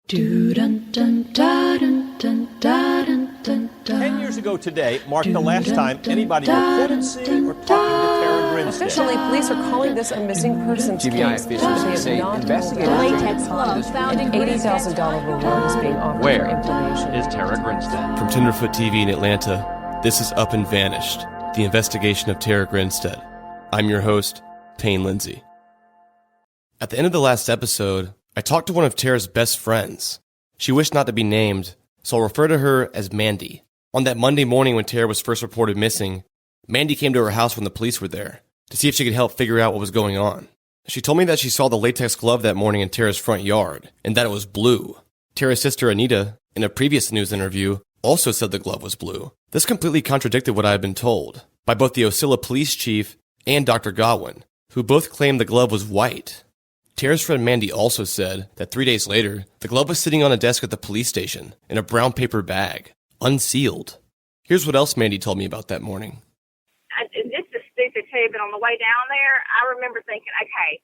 10 years ago today marked the last time anybody reported seeing or talking to Tara Grinstead. Officially, police are calling this a missing persons GBI case. officials say investigators latex gloves found in $80,000 reward is being offered Where for information. is Tara Grinstead? From Tenderfoot TV in Atlanta, this is Up and Vanished, the investigation of Tara Grinstead. I'm your host, Payne Lindsay. At the end of the last episode, I talked to one of Tara's best friends. She wished not to be named, so I'll refer to her as Mandy. On that Monday morning when Tara was first reported missing, Mandy came to her house when the police were there to see if she could help figure out what was going on. She told me that she saw the latex glove that morning in Tara's front yard, and that it was blue. Tara's sister Anita, in a previous news interview, also said the glove was blue. This completely contradicted what I had been told by both the Ocilla police chief and Dr. Godwin, who both claimed the glove was white. Tara's friend Mandy also said that 3 days later, the glove was sitting on a desk at the police station in a brown paper bag, unsealed. Here's what else Mandy told me about that morning. This is stupid too, but on the way down there, I remember thinking, okay,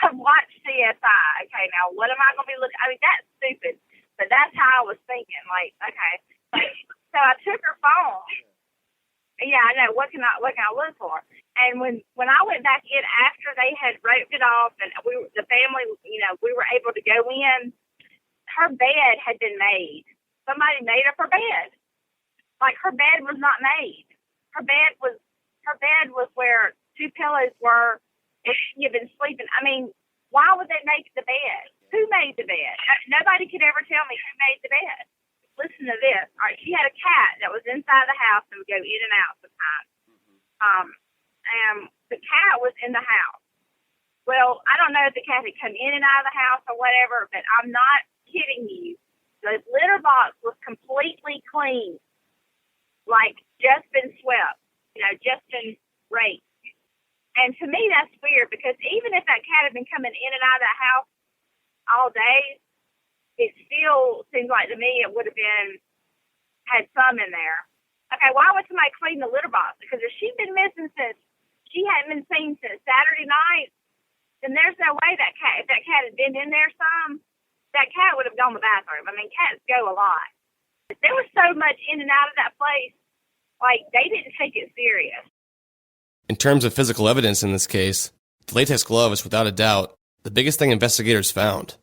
I've watched CSI. Okay, now what am I going to be looking? I mean, that's stupid, but that's how I was thinking. Like, okay, so I took her phone. Yeah, I know. What can I look for? And when I went back in after they had roped it off, and the family, we were able to go in. Her bed had been made. Somebody made up her bed. Like, her bed was not made. Her bed was where two pillows were. If she had been sleeping, I mean, why would they make the bed? Who made the bed? Nobody could ever tell me who made the bed. Listen to this. All right, she had a cat that was inside the house and would go in and out sometimes. And the cat was in the house. Well, I don't know if the cat had come in and out of the house or whatever, but I'm not kidding you. The litter box was completely clean, like just been swept, just been raked. And to me, that's weird because even if that cat had been coming in and out of the house all day, it still seems like to me it would have had some in there. Okay, why would somebody clean the litter box? Because if she'd been missing she hadn't been seen since Saturday night, then there's no way if that cat had been in there that cat would have gone to the bathroom. I mean, cats go a lot. There was so much in and out of that place, like, they didn't take it serious. In terms of physical evidence in this case, the latex glove is without a doubt the biggest thing investigators found.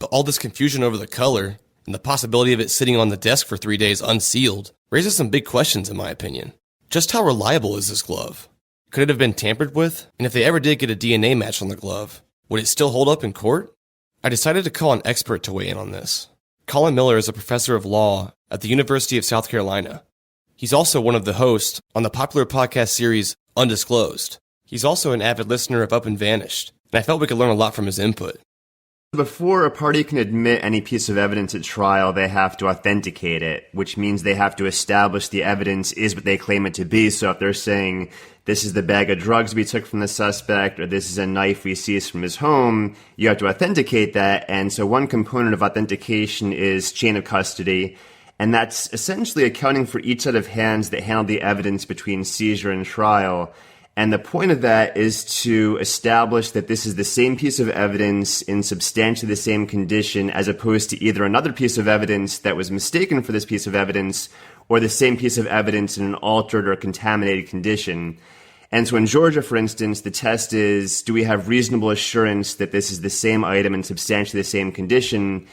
But all this confusion over the color and the possibility of it sitting on the desk for 3 days unsealed raises some big questions in my opinion. Just how reliable is this glove? Could it have been tampered with? And if they ever did get a DNA match on the glove, would it still hold up in court? I decided to call an expert to weigh in on this. Colin Miller is a professor of law at the University of South Carolina. He's also one of the hosts on the popular podcast series Undisclosed. He's also an avid listener of Up and Vanished, and I felt we could learn a lot from his input. Before a party can admit any piece of evidence at trial, they have to authenticate it, which means they have to establish the evidence is what they claim it to be. So if they're saying this is the bag of drugs we took from the suspect or this is a knife we seized from his home, you have to authenticate that. And so one component of authentication is chain of custody. And that's essentially accounting for each set of hands that handled the evidence between seizure and trial. And the point of that is to establish that this is the same piece of evidence in substantially the same condition as opposed to either another piece of evidence that was mistaken for this piece of evidence or the same piece of evidence in an altered or contaminated condition. And so in Georgia, for instance, the test is, do we have reasonable assurance that this is the same item in substantially the same condition?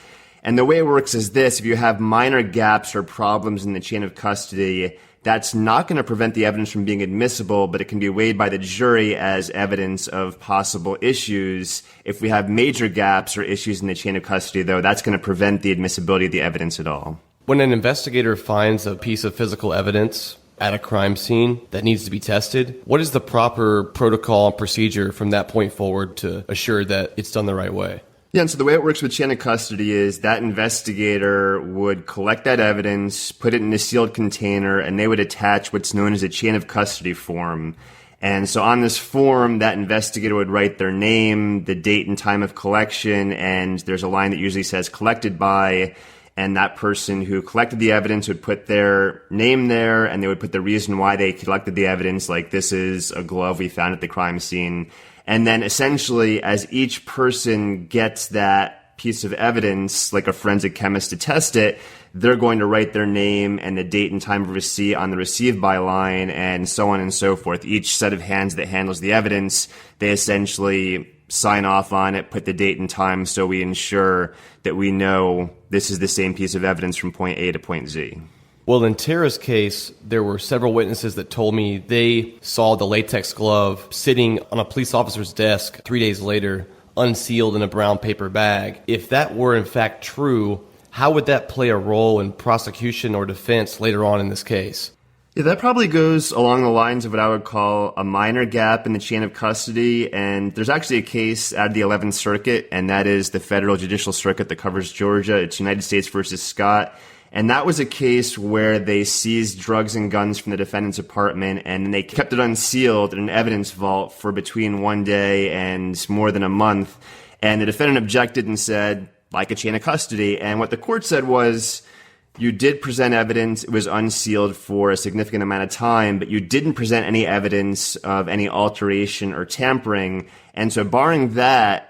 And the way it works is this: if you have minor gaps or problems in the chain of custody, that's not going to prevent the evidence from being admissible, but it can be weighed by the jury as evidence of possible issues. If we have major gaps or issues in the chain of custody, though, that's going to prevent the admissibility of the evidence at all. When an investigator finds a piece of physical evidence at a crime scene that needs to be tested, what is the proper protocol and procedure from that point forward to assure that it's done the right way? Yeah, and so the way it works with chain of custody is that investigator would collect that evidence, put it in a sealed container, and they would attach what's known as a chain of custody form. And so on this form, that investigator would write their name, the date and time of collection, and there's a line that usually says collected by, and that person who collected the evidence would put their name there, and they would put the reason why they collected the evidence, like this is a glove we found at the crime scene. And then essentially, as each person gets that piece of evidence, like a forensic chemist to test it, they're going to write their name and the date and time of receipt on the received by line and so on and so forth. Each set of hands that handles the evidence, they essentially sign off on it, put the date and time so we ensure that we know this is the same piece of evidence from point A to point Z. Well, in Tara's case, there were several witnesses that told me they saw the latex glove sitting on a police officer's desk 3 days later, unsealed in a brown paper bag. If that were in fact true, how would that play a role in prosecution or defense later on in this case? Yeah, that probably goes along the lines of what I would call a minor gap in the chain of custody. And there's actually a case out of the 11th Circuit, and that is the Federal Judicial Circuit that covers Georgia. It's United States versus Scott. And that was a case where they seized drugs and guns from the defendant's apartment, and they kept it unsealed in an evidence vault for between 1 day and more than a month. And the defendant objected and said, like a chain of custody. And what the court said was, you did present evidence, it was unsealed for a significant amount of time, but you didn't present any evidence of any alteration or tampering. And so barring that,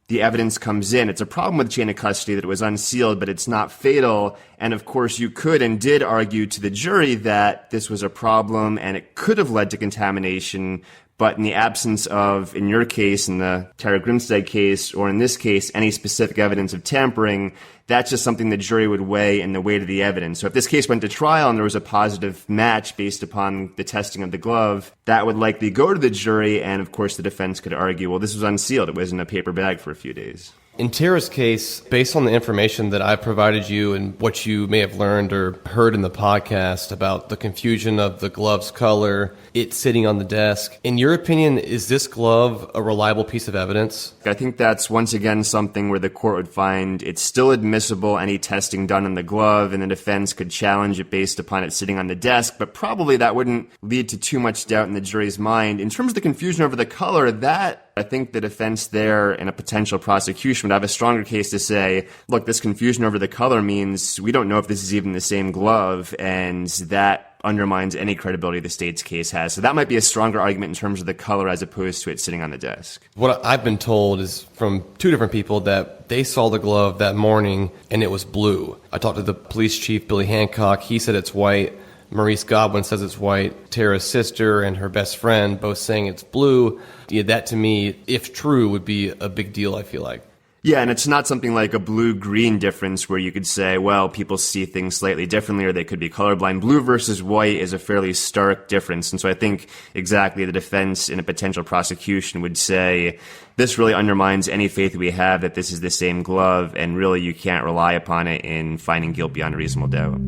the evidence comes in. It's a problem with chain of custody that it was unsealed, but it's not fatal. And of course, you could and did argue to the jury that this was a problem and it could have led to contamination. But in the absence of, in your case, in the Tara Grinstead case, or in this case, any specific evidence of tampering, that's just something the jury would weigh in the weight of the evidence. So if this case went to trial and there was a positive match based upon the testing of the glove, that would likely go to the jury, and of course the defense could argue, well, this was unsealed. It was in a paper bag for a few days. In Tara's case, based on the information that I provided you and what you may have learned or heard in the podcast about the confusion of the glove's color, it sitting on the desk, in your opinion, is this glove a reliable piece of evidence? I think that's once again something where the court would find it's still admissible, any testing done on the glove, and the defense could challenge it based upon it sitting on the desk, but probably that wouldn't lead to too much doubt in the jury's mind. In terms of the confusion over the color, that I think the defense there in a potential prosecution would have a stronger case to say, look, this confusion over the color means we don't know if this is even the same glove, and that undermines any credibility the state's case has. So that might be a stronger argument in terms of the color as opposed to it sitting on the desk. What I've been told is from two different people that they saw the glove that morning and it was blue. I talked to the police chief, Billy Hancock. He said it's white. Maurice Godwin says it's white. Tara's sister and her best friend both saying it's blue. Yeah, that to me, if true, would be a big deal, I feel like. Yeah, and it's not something like a blue-green difference where you could say, well, people see things slightly differently or they could be colorblind. Blue versus white is a fairly stark difference. And so I think exactly the defense in a potential prosecution would say, this really undermines any faith we have that this is the same glove, and really you can't rely upon it in finding guilt beyond a reasonable doubt.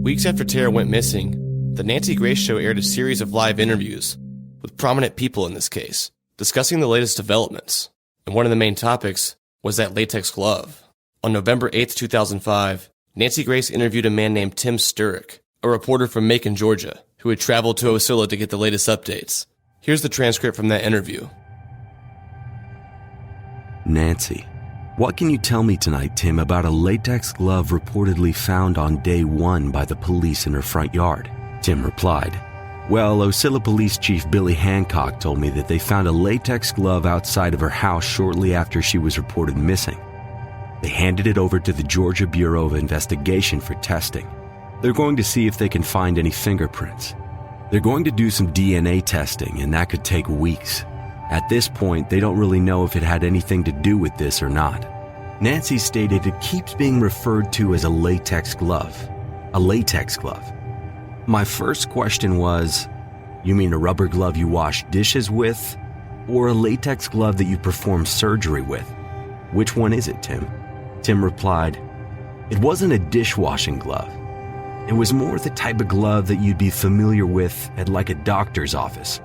Weeks after Tara went missing, the Nancy Grace Show aired a series of live interviews with prominent people in this case, discussing the latest developments. And one of the main topics was that latex glove. On November 8th, 2005, Nancy Grace interviewed a man named Tim Sturrock, a reporter from Macon, Georgia, who had traveled to Ocilla to get the latest updates. Here's the transcript from that interview. Nancy, what can you tell me tonight, Tim, about a latex glove reportedly found on day 1 by the police in her front yard? Tim replied, well, Ocilla Police Chief Billy Hancock told me that they found a latex glove outside of her house shortly after she was reported missing. They handed it over to the Georgia Bureau of Investigation for testing. They're going to see if they can find any fingerprints. They're going to do some DNA testing, and that could take weeks. At this point, they don't really know if it had anything to do with this or not. Nancy stated it keeps being referred to as a latex glove. A latex glove. My first question was, you mean a rubber glove you wash dishes with, or a latex glove that you perform surgery with? Which one is it, Tim? Tim replied, it wasn't a dishwashing glove. It was more the type of glove that you'd be familiar with at like a doctor's office.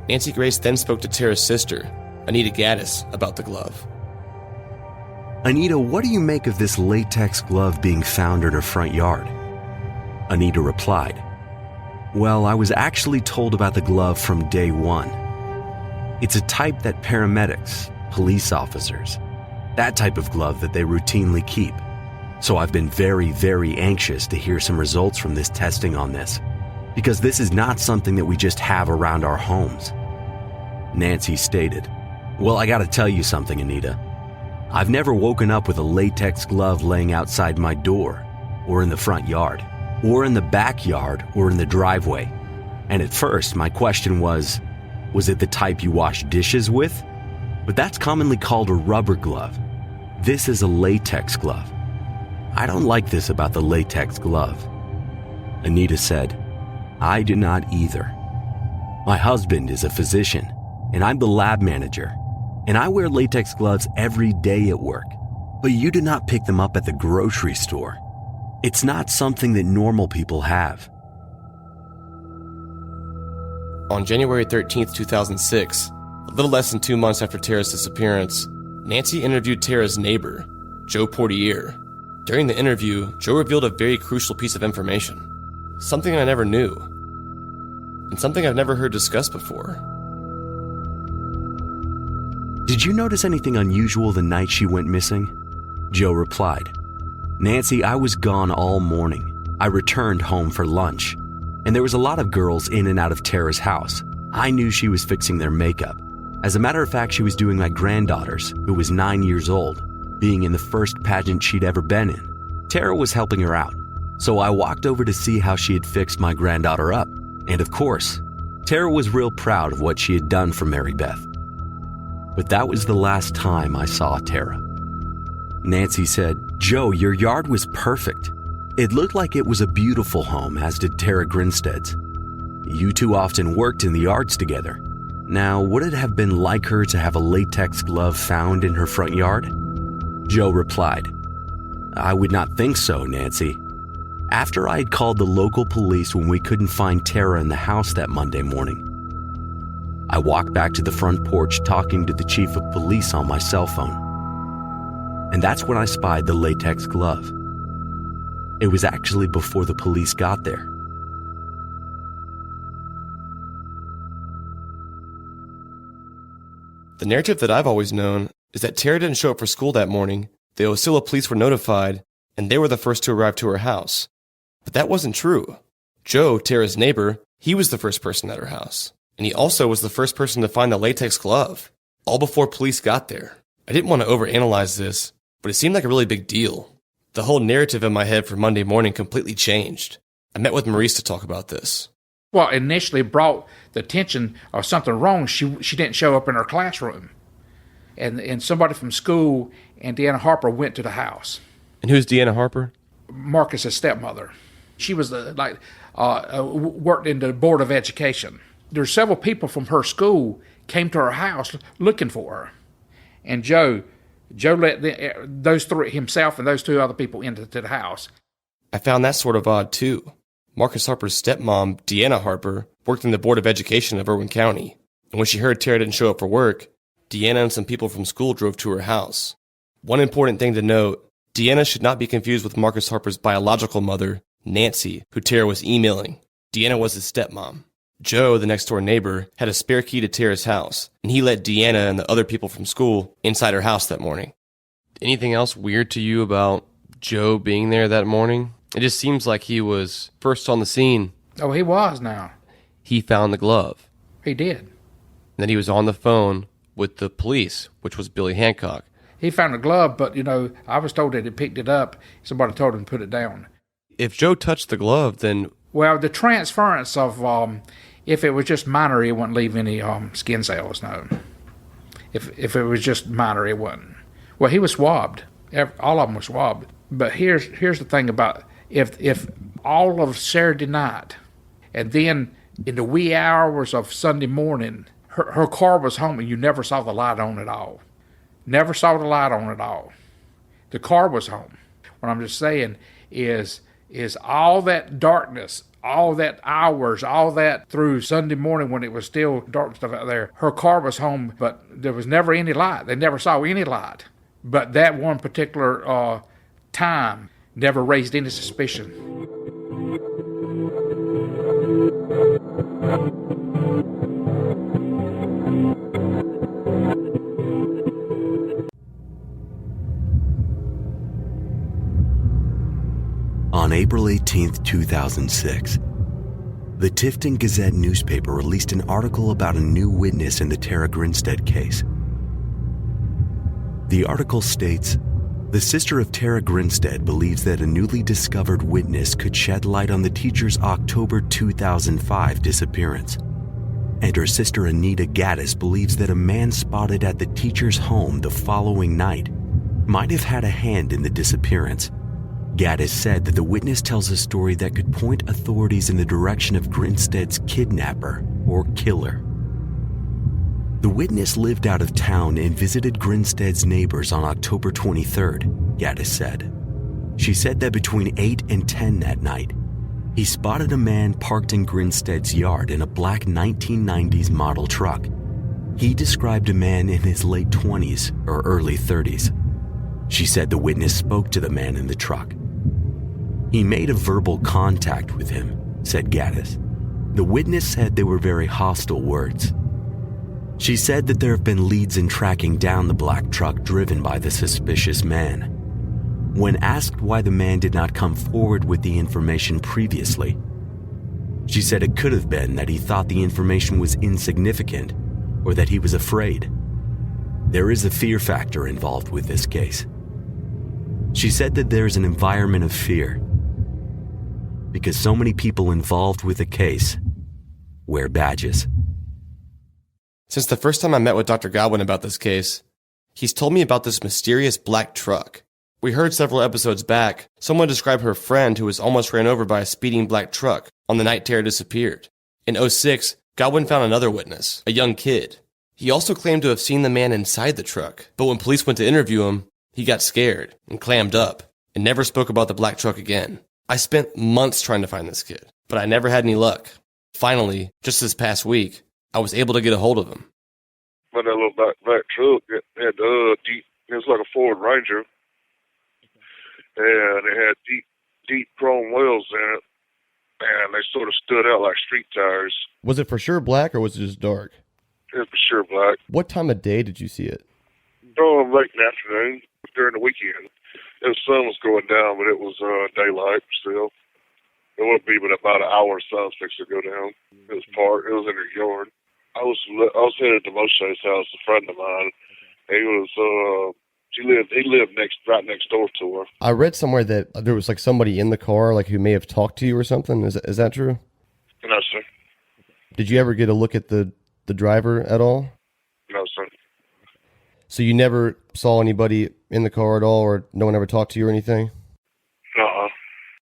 Nancy Grace then spoke to Tara's sister, Anita Gaddis, about the glove. Anita, what do you make of this latex glove being found in her front yard? Anita replied, well, I was actually told about the glove from day 1. It's a type that paramedics, police officers. That type of glove that they routinely keep. So I've been very, very anxious to hear some results from this testing on this, because this is not something that we just have around our homes. Nancy stated, "Well, I gotta tell you something, Anita. I've never woken up with a latex glove laying outside my door, or in the front yard, or in the backyard, or in the driveway. And at first, my question was it the type you wash dishes with? But that's commonly called a rubber glove. This is a latex glove. I don't like this about the latex glove." Anita said, "I do not either. My husband is a physician, and I'm the lab manager, and I wear latex gloves every day at work. But you do not pick them up at the grocery store. It's not something that normal people have." On January 13th, 2006, a little less than 2 months after Tara's disappearance, Nancy interviewed Tara's neighbor, Joe Portier. During the interview, Joe revealed a very crucial piece of information. Something I never knew. And something I've never heard discussed before. "Did you notice anything unusual the night she went missing?" Joe replied, "Nancy, I was gone all morning. I returned home for lunch, and there was a lot of girls in and out of Tara's house. I knew she was fixing their makeup. As a matter of fact, she was doing my granddaughter's, who was 9 years old, being in the first pageant she'd ever been in. Tara was helping her out, so I walked over to see how she had fixed my granddaughter up. And of course, Tara was real proud of what she had done for Mary Beth. But that was the last time I saw Tara." Nancy said, "Joe, your yard was perfect. It looked like it was a beautiful home, as did Tara Grinstead's. You two often worked in the yards together. Now, would it have been like her to have a latex glove found in her front yard?" Joe replied, "I would not think so, Nancy. After I had called the local police when we couldn't find Tara in the house that Monday morning, I walked back to the front porch talking to the chief of police on my cell phone. And that's when I spied the latex glove. It was actually before the police got there." The narrative that I've always known is that Tara didn't show up for school that morning, the Osceola police were notified, and they were the first to arrive to her house. But that wasn't true. Joe, Tara's neighbor, he was the first person at her house. And he also was the first person to find the latex glove, all before police got there. I didn't want to overanalyze this, but it seemed like a really big deal. The whole narrative in my head for Monday morning completely changed. I met with Maurice to talk about this. Well, initially brought the attention of something wrong. She didn't show up in her classroom. And somebody from school and Deanna Harper went to the house. And who's Deanna Harper? Marcus's stepmother. She was worked in the Board of Education. There's several people from her school came to her house looking for her. And Joe let those three, himself and those two other people, into the house. I found that sort of odd, too. Marcus Harper's stepmom, Deanna Harper, worked in the Board of Education of Irwin County. And when she heard Tara didn't show up for work, Deanna and some people from school drove to her house. One important thing to note, Deanna should not be confused with Marcus Harper's biological mother, Nancy, who Tara was emailing. Deanna was his stepmom. Joe, the next-door neighbor, had a spare key to Tara's house, and he let Deanna and the other people from school inside her house that morning. Anything else weird to you about Joe being there that morning? It just seems like he was first on the scene. Oh, he was now. He found the glove. He did. And then he was on the phone with the police, which was Billy Hancock. He found the glove, but, I was told that he picked it up. Somebody told him to put it down. If Joe touched the glove, then... Well, the transference of, if it was just minor, it wouldn't leave any skin cells, no. If it was just minor, it wouldn't. Well, he was swabbed. All of them were swabbed. But here's the thing about, if all of Saturday night, and then in the wee hours of Sunday morning, her car was home and you never saw the light on at all. Never saw the light on at all. The car was home. What I'm just saying is all that darkness, all that hours, all that through Sunday morning when it was still dark stuff out there, her car was home, but there was never any light. They never saw any light. But that one particular time never raised any suspicion. On April 18, 2006, the Tifton Gazette newspaper released an article about a new witness in the Tara Grinstead case. The article states, the sister of Tara Grinstead believes that a newly discovered witness could shed light on the teacher's October 2005 disappearance. And her sister Anita Gaddis believes that a man spotted at the teacher's home the following night might have had a hand in the disappearance. Gaddis said that the witness tells a story that could point authorities in the direction of Grinstead's kidnapper or killer. The witness lived out of town and visited Grinstead's neighbors on October 23rd, Gaddis said. She said that between 8 and 10 that night, he spotted a man parked in Grinstead's yard in a black 1990s model truck. He described a man in his late 20s or early 30s. She said the witness spoke to the man in the truck. He made a verbal contact with him, said Gaddis. The witness said they were very hostile words. She said that there have been leads in tracking down the black truck driven by the suspicious man. When asked why the man did not come forward with the information previously, she said it could have been that he thought the information was insignificant or that he was afraid. There is a fear factor involved with this case. She said that there is an environment of fear because so many people involved with the case wear badges. Since the first time I met with Dr. Godwin about this case, he's told me about this mysterious black truck. We heard several episodes back, someone described her friend who was almost ran over by a speeding black truck on the night Tara disappeared. In 2006, Godwin found another witness, a young kid. He also claimed to have seen the man inside the truck, but when police went to interview him, he got scared and clammed up and never spoke about the black truck again. I spent months trying to find this kid, but I never had any luck. Finally, just this past week, I was able to get a hold of him. But that little black truck, it had deep, it was like a Ford Ranger, and it had deep chrome wheels in it, and they sort of stood out like street tires. Was it for sure black or was it just dark? It was for sure black. What time of day did you see it? Late in the afternoon, during the weekend. The sun was going down, but it was daylight still. It wouldn't be but about an hour or so to go down. It was parked. It was in her yard. I was headed to Moshe's house, a friend of mine. He lived right next door to her. I read somewhere that there was like somebody in the car, like who may have talked to you or something. Is that true? No, sir. Did you ever get a look at the driver at all? No, sir. So you never saw anybody in the car at all, or no one ever talked to you or anything? Uh-uh.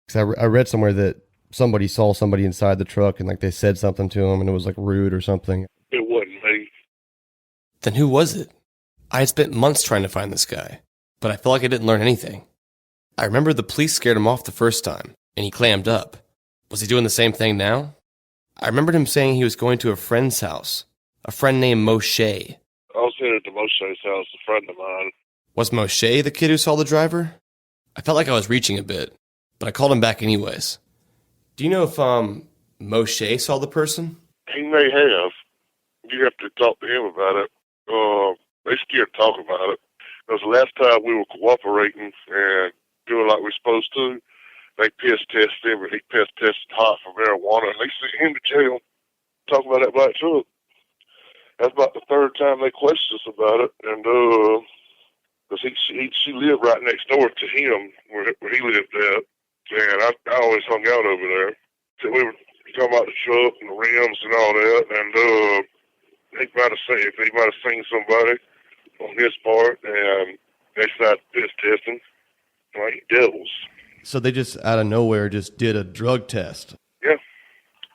Because I read somewhere that somebody saw somebody inside the truck and like they said something to him and it was like rude or something. It wasn't me. Then who was it? I had spent months trying to find this guy, but I felt like I didn't learn anything. I remember the police scared him off the first time, and he clammed up. Was he doing the same thing now? I remembered him saying he was going to a friend's house, a friend named Moshe. I was headed to Moshe's house, a friend of mine. Was Moshe the kid who saw the driver? I felt like I was reaching a bit, but I called him back anyways. Do you know if Moshe saw the person? He may have. You have to talk to him about it. They scared to talk about it. Because the last time we were cooperating and doing like we're supposed to, they piss tested him, and he piss tested hot for marijuana, and they sent him to jail. Talk about that black truck. That's about the third time they questioned us about it, and because she lived right next door to him where he lived at, and I always hung out over there. So we were talking about the truck and the rims and all that, and he might have seen somebody on his part, and they started piss testing like devils. So they just out of nowhere just did a drug test. Yeah,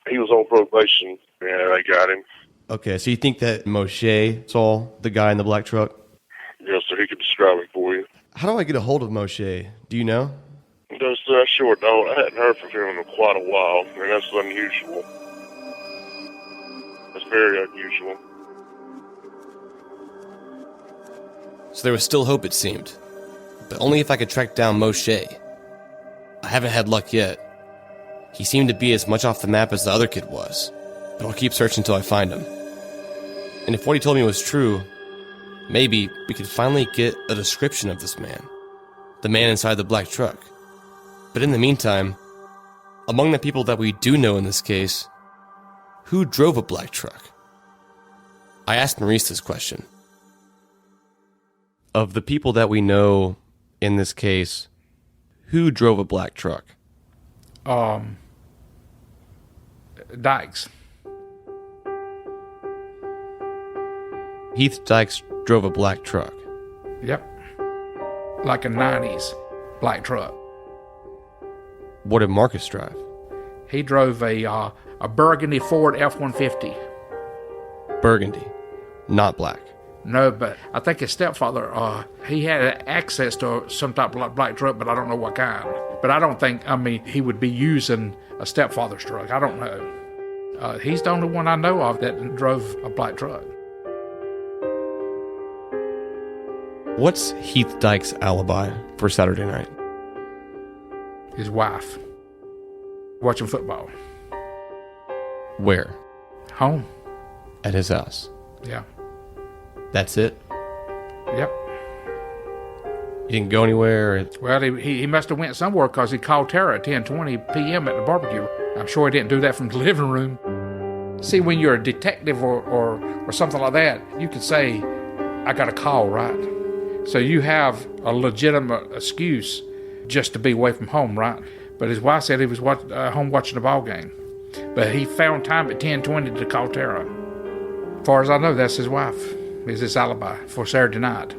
he was on probation, and they got him. Okay, so you think that Moshe saw the guy in the black truck? Yes, sir. He could describe it for you. How do I get a hold of Moshe? Do you know? No, sir, I sure don't. I hadn't heard from him in quite a while, and that's unusual. That's very unusual. So there was still hope, it seemed, but only if I could track down Moshe. I haven't had luck yet. He seemed to be as much off the map as the other kid was, but I'll keep searching until I find him. And if what he told me was true, maybe we could finally get a description of this man, the man inside the black truck. But in the meantime, Among the people that we do know in this case, who drove a black truck? I asked Maurice this question. Of the people that we know in this case, who drove a black truck? Dykes. Heath Dykes drove a black truck. Yep. Like a 90s black truck. What did Marcus drive? He drove a burgundy Ford F-150. Burgundy, not black. No, but I think his stepfather, he had access to some type of black truck, but I don't know what kind. But I don't think, he would be using a stepfather's truck. I don't know. He's the only one I know of that drove a black truck. What's Heath Dykes' alibi for Saturday night? His wife. Watching football. Where? Home. At his house. Yeah. That's it? Yep. He didn't go anywhere? Well, he must have went somewhere because he called Tara at 10:20 p.m. at the barbecue. I'm sure he didn't do that from the living room. See, when you're a detective or something like that, you can say, I got a call, right? So you have a legitimate excuse just to be away from home, right? But his wife said he was home watching the ball game. But he found time at 10:20 to call Tara. As far as I know, that's his wife. Is his alibi for Saturday night.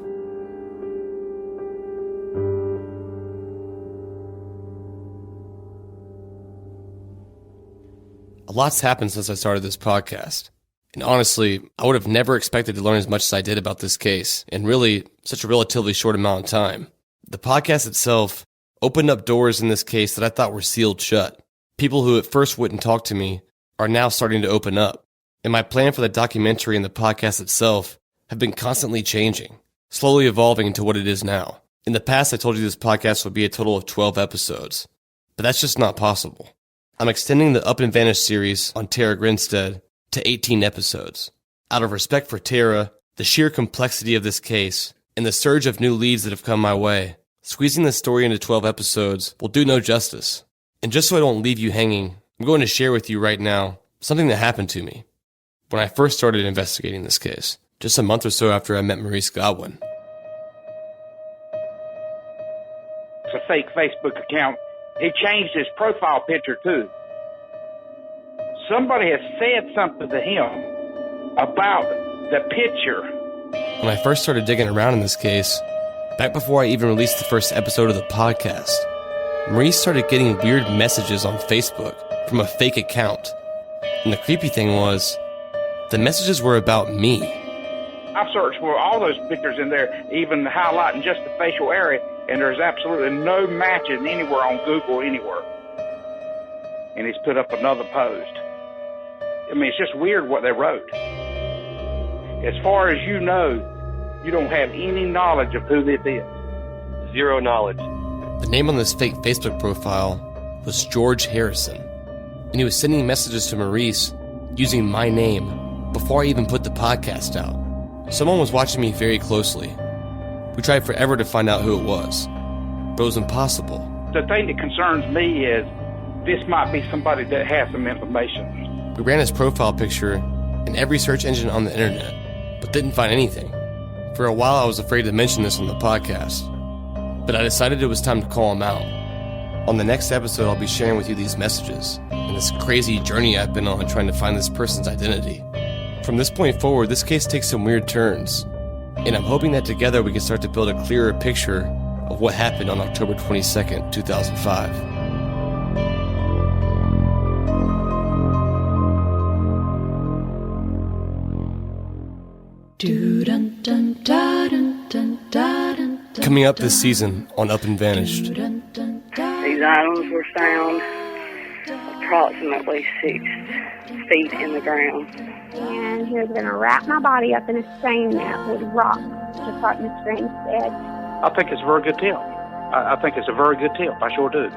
A lot's happened since I started this podcast. And honestly, I would have never expected to learn as much as I did about this case in really such a relatively short amount of time. The podcast itself opened up doors in this case that I thought were sealed shut. People who at first wouldn't talk to me are now starting to open up. And my plan for the documentary and the podcast itself have been constantly changing, slowly evolving into what it is now. In the past, I told you this podcast would be a total of 12 episodes, but that's just not possible. I'm extending the Up and Vanished series on Tara Grinstead to 18 episodes. Out of respect for Tara, the sheer complexity of this case, and the surge of new leads that have come my way, squeezing this story into 12 episodes will do no justice. And just so I don't leave you hanging, I'm going to share with you right now something that happened to me when I first started investigating this case, just a month or so after I met Maurice Godwin. It's a fake Facebook account. He changed his profile picture too. Somebody has said something to him about the picture. When I first started digging around in this case, back before I even released the first episode of the podcast, Maurice started getting weird messages on Facebook from a fake account. And the creepy thing was, the messages were about me. I've searched for all those pictures in there, even highlighting just the facial area, and there's absolutely no matches anywhere on Google anywhere. And he's put up another post. I mean, it's just weird what they wrote. As far as you know, you don't have any knowledge of who this is. Zero knowledge. The name on this fake Facebook profile was George Harrison, and he was sending messages to Maurice using my name before I even put the podcast out. Someone was watching me very closely. We tried forever to find out who it was, but it was impossible. The thing that concerns me is this might be somebody that has some information. We ran his profile picture in every search engine on the internet, but didn't find anything. For a while, I was afraid to mention this on the podcast, but I decided it was time to call him out. On the next episode, I'll be sharing with you these messages and this crazy journey I've been on trying to find this person's identity. From this point forward, this case takes some weird turns, and I'm hoping that together we can start to build a clearer picture of what happened on October 22nd, 2005. Coming up this season on Up and Vanished. These items were found approximately 6 feet in the ground. And he was going to wrap my body up in a stain net with rocks, just like Mr. Green said. I think it's a very good tip. I think it's a very good tip. I sure do.